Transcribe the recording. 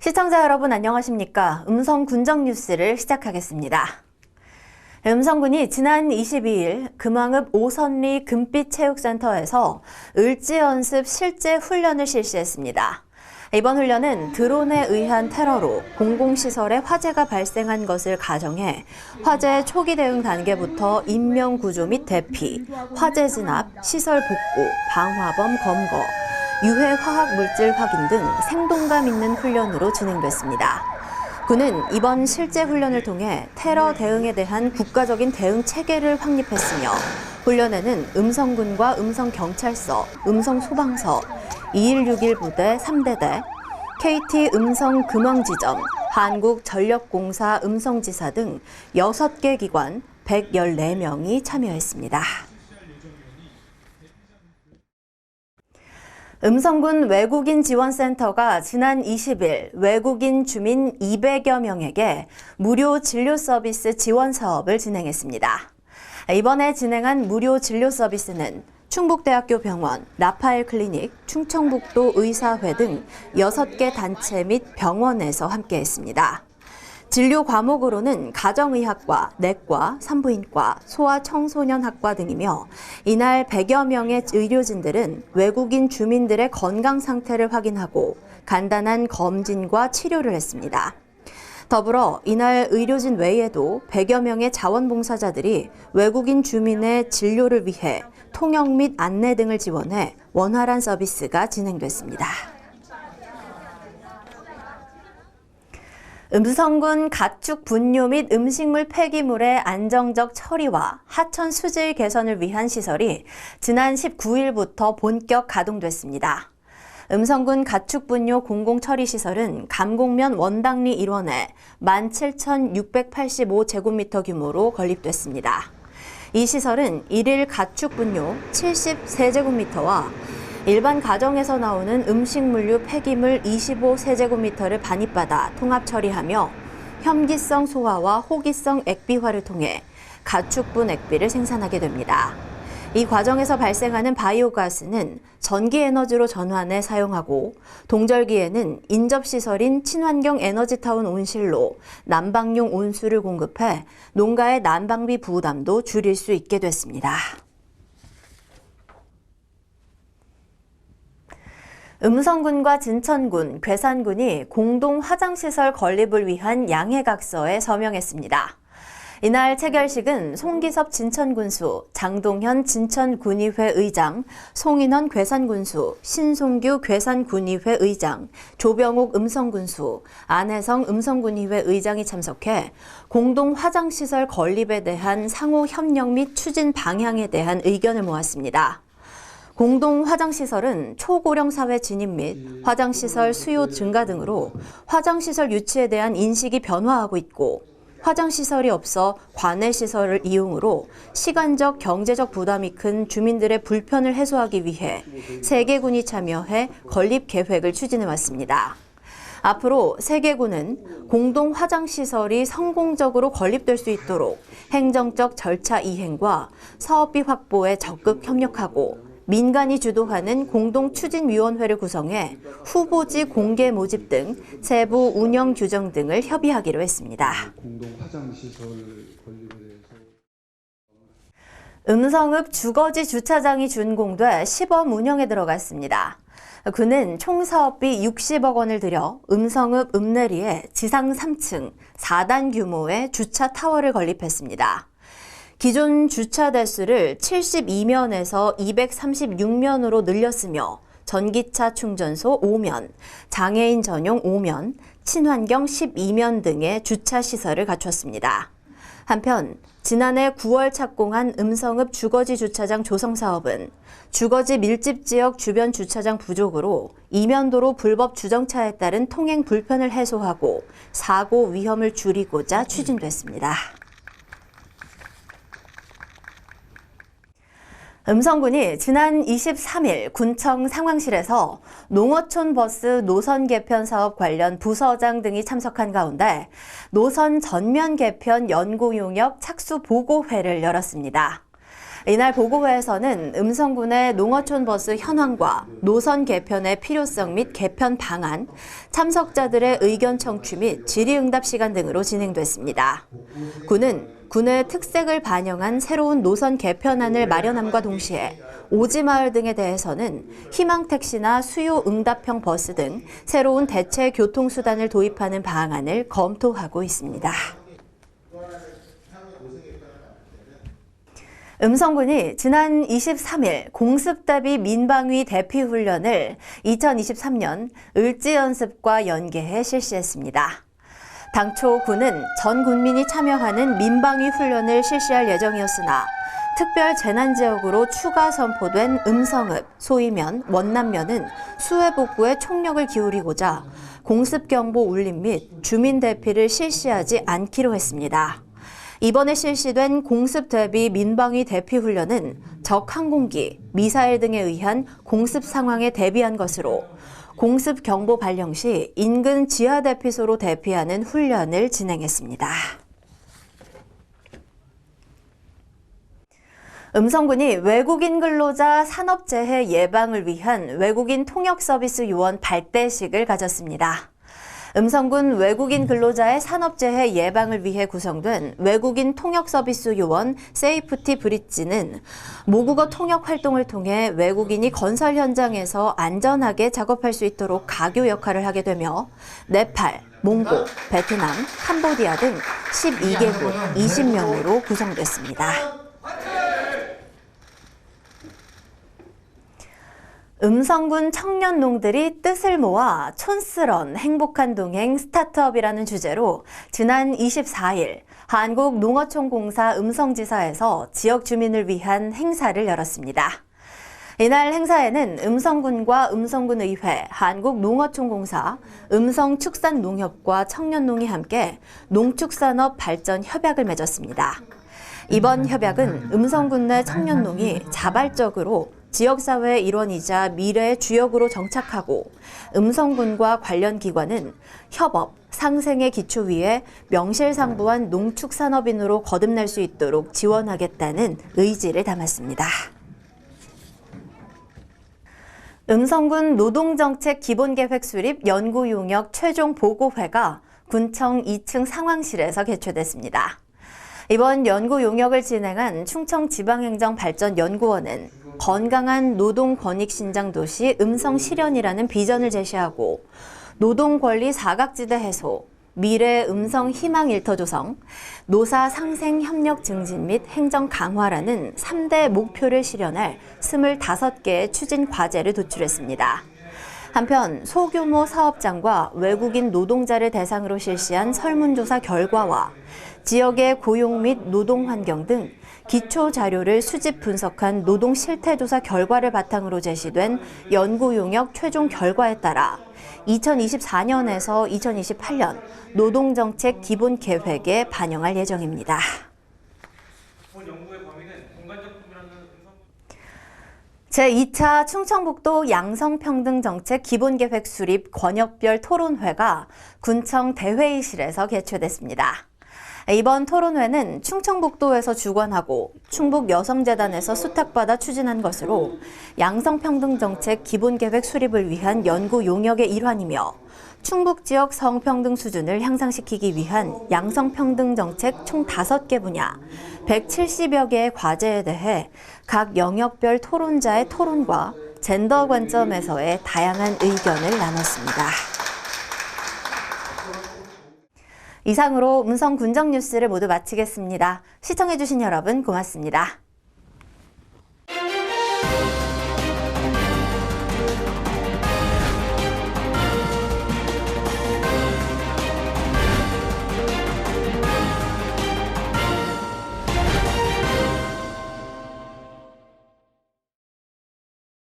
시청자 여러분 안녕하십니까? 음성 군정 뉴스를 시작하겠습니다. 음성군이 지난 22일 금왕읍 오선리 금빛체육센터에서 을지연습 실제 훈련을 실시했습니다. 이번 훈련은 드론에 의한 테러로 공공시설에 화재가 발생한 것을 가정해 화재 초기 대응 단계부터 인명 구조 및 대피, 화재 진압, 시설 복구, 방화범 검거, 유해 화학 물질 확인 등 생동감 있는 훈련으로 진행됐습니다. 군은 이번 실제 훈련을 통해 테러 대응에 대한 국가적인 대응 체계를 확립했으며 훈련에는 음성군과 음성경찰서, 음성소방서, 2161 부대 3대대, KT 음성 금왕지점, 한국전력공사 음성지사 등 6개 기관 114명이 참여했습니다. 음성군 외국인 지원센터가 지난 20일 외국인 주민 200여 명에게 무료 진료 서비스 지원 사업을 진행했습니다. 이번에 진행한 무료 진료 서비스는 충북대학교 병원, 라파엘 클리닉, 충청북도 의사회 등 6개 단체 및 병원에서 함께했습니다. 진료 과목으로는 가정의학과, 내과, 산부인과, 소아청소년학과 등이며 이날 100여 명의 의료진들은 외국인 주민들의 건강 상태를 확인하고 간단한 검진과 치료를 했습니다. 더불어 이날 의료진 외에도 100여 명의 자원봉사자들이 외국인 주민의 진료를 위해 통역 및 안내 등을 지원해 원활한 서비스가 진행됐습니다. 음성군 가축 분뇨 및 음식물 폐기물의 안정적 처리와 하천 수질 개선을 위한 시설이 지난 19일부터 본격 가동됐습니다. 음성군 가축 분뇨 공공처리시설은 감곡면 원당리 일원에 17,685제곱미터 규모로 건립됐습니다. 이 시설은 일일 가축 분뇨 73제곱미터와 일반 가정에서 나오는 음식물류 폐기물 25세제곱미터를 반입받아 통합 처리하며 혐기성 소화와 호기성 액비화를 통해 가축분 액비를 생산하게 됩니다. 이 과정에서 발생하는 바이오가스는 전기에너지로 전환해 사용하고 동절기에는 인접시설인 친환경 에너지타운 온실로 난방용 온수를 공급해 농가의 난방비 부담도 줄일 수 있게 됐습니다. 음성군과 진천군, 괴산군이 공동 화장시설 건립을 위한 양해각서에 서명했습니다. 이날 체결식은 송기섭 진천군수, 장동현 진천군의회 의장, 송인원 괴산군수, 신송규 괴산군의회 의장, 조병옥 음성군수, 안혜성 음성군의회 의장이 참석해 공동 화장시설 건립에 대한 상호 협력 및 추진 방향에 대한 의견을 모았습니다. 공동 화장시설은 초고령 사회 진입 및 화장시설 수요 증가 등으로 화장시설 유치에 대한 인식이 변화하고 있고 화장시설이 없어 관내시설을 이용으로 시간적, 경제적 부담이 큰 주민들의 불편을 해소하기 위해 3개군이 참여해 건립 계획을 추진해왔습니다. 앞으로 3개군은 공동 화장시설이 성공적으로 건립될 수 있도록 행정적 절차 이행과 사업비 확보에 적극 협력하고 민간이 주도하는 공동추진위원회를 구성해 후보지 공개 모집 등 세부 운영 규정 등을 협의하기로 했습니다. 음성읍 주거지 주차장이 준공돼 시범 운영에 들어갔습니다. 군은 총 사업비 60억 원을 들여 음성읍 읍내리에 지상 3층 4단 규모의 주차 타워를 건립했습니다. 기존 주차 대수를 72면에서 236면으로 늘렸으며 전기차 충전소 5면, 장애인 전용 5면, 친환경 12면 등의 주차 시설을 갖췄습니다. 한편 지난해 9월 착공한 음성읍 주거지 주차장 조성 사업은 주거지 밀집 지역 주변 주차장 부족으로 이면도로 불법 주정차에 따른 통행 불편을 해소하고 사고 위험을 줄이고자 추진됐습니다. 음성군이 지난 23일 군청 상황실에서 농어촌 버스 노선 개편 사업 관련 부서장 등이 참석한 가운데 노선 전면 개편 연구 용역 착수 보고회를 열었습니다. 이날 보고회에서는 음성군의 농어촌 버스 현황과 노선 개편의 필요성 및 개편 방안, 참석자들의 의견 청취 및 질의응답 시간 등으로 진행됐습니다. 군은 군의 특색을 반영한 새로운 노선 개편안을 마련함과 동시에 오지마을 등에 대해서는 희망택시나 수요응답형 버스 등 새로운 대체 교통수단을 도입하는 방안을 검토하고 있습니다. 음성군이 지난 23일 공습대비 민방위 대피훈련을 2023년 을지연습과 연계해 실시했습니다. 당초 군은 전 국민이 참여하는 민방위 훈련을 실시할 예정이었으나 특별 재난지역으로 추가 선포된 음성읍, 소위면, 원남면은 수해 복구에 총력을 기울이고자 공습경보 울림 및 주민 대피를 실시하지 않기로 했습니다. 이번에 실시된 공습 대비 민방위 대피 훈련은 적 항공기, 미사일 등에 의한 공습 상황에 대비한 것으로 공습 경보 발령 시 인근 지하 대피소로 대피하는 훈련을 진행했습니다. 음성군이 외국인 근로자 산업재해 예방을 위한 외국인 통역서비스 요원 발대식을 가졌습니다. 음성군 외국인 근로자의 산업재해 예방을 위해 구성된 외국인 통역서비스 요원 세이프티 브릿지는 모국어 통역 활동을 통해 외국인이 건설 현장에서 안전하게 작업할 수 있도록 가교 역할을 하게 되며 네팔, 몽고, 베트남, 캄보디아 등 12개국 20명으로 구성됐습니다. 음성군 청년농들이 뜻을 모아 촌스런 행복한 동행 스타트업이라는 주제로 지난 24일 한국농어촌공사 음성지사에서 지역 주민을 위한 행사를 열었습니다. 이날 행사에는 음성군과 음성군의회, 한국농어촌공사, 음성축산농협과 청년농이 함께 농축산업 발전 협약을 맺었습니다. 이번 협약은 음성군 내 청년농이 자발적으로 지역사회의 일원이자 미래의 주역으로 정착하고 음성군과 관련 기관은 협업, 상생의 기초 위에 명실상부한 농축산업인으로 거듭날 수 있도록 지원하겠다는 의지를 담았습니다. 음성군 노동정책 기본계획 수립 연구용역 최종 보고회가 군청 2층 상황실에서 개최됐습니다. 이번 연구 용역을 진행한 충청지방행정발전연구원은 건강한 노동권익신장도시 음성실현이라는 비전을 제시하고 노동권리 사각지대 해소, 미래 음성 희망 일터 조성, 노사 상생 협력 증진 및 행정 강화라는 3대 목표를 실현할 25개의 추진 과제를 도출했습니다. 한편 소규모 사업장과 외국인 노동자를 대상으로 실시한 설문조사 결과와 지역의 고용 및 노동 환경 등 기초 자료를 수집 분석한 노동 실태조사 결과를 바탕으로 제시된 연구 용역 최종 결과에 따라 2024년에서 2028년 노동정책 기본 계획에 반영할 예정입니다. 제2차 충청북도 양성평등정책 기본계획 수립 권역별 토론회가 군청 대회의실에서 개최됐습니다. 이번 토론회는 충청북도에서 주관하고 충북여성재단에서 수탁받아 추진한 것으로 양성평등정책 기본계획 수립을 위한 연구 용역의 일환이며 충북 지역 성평등 수준을 향상시키기 위한 양성평등정책 총 5개 분야 170여 개의 과제에 대해 각 영역별 토론자의 토론과 젠더 관점에서의 다양한 의견을 나눴습니다. 이상으로 음성 군정 뉴스를 모두 마치겠습니다. 시청해주신 여러분 고맙습니다.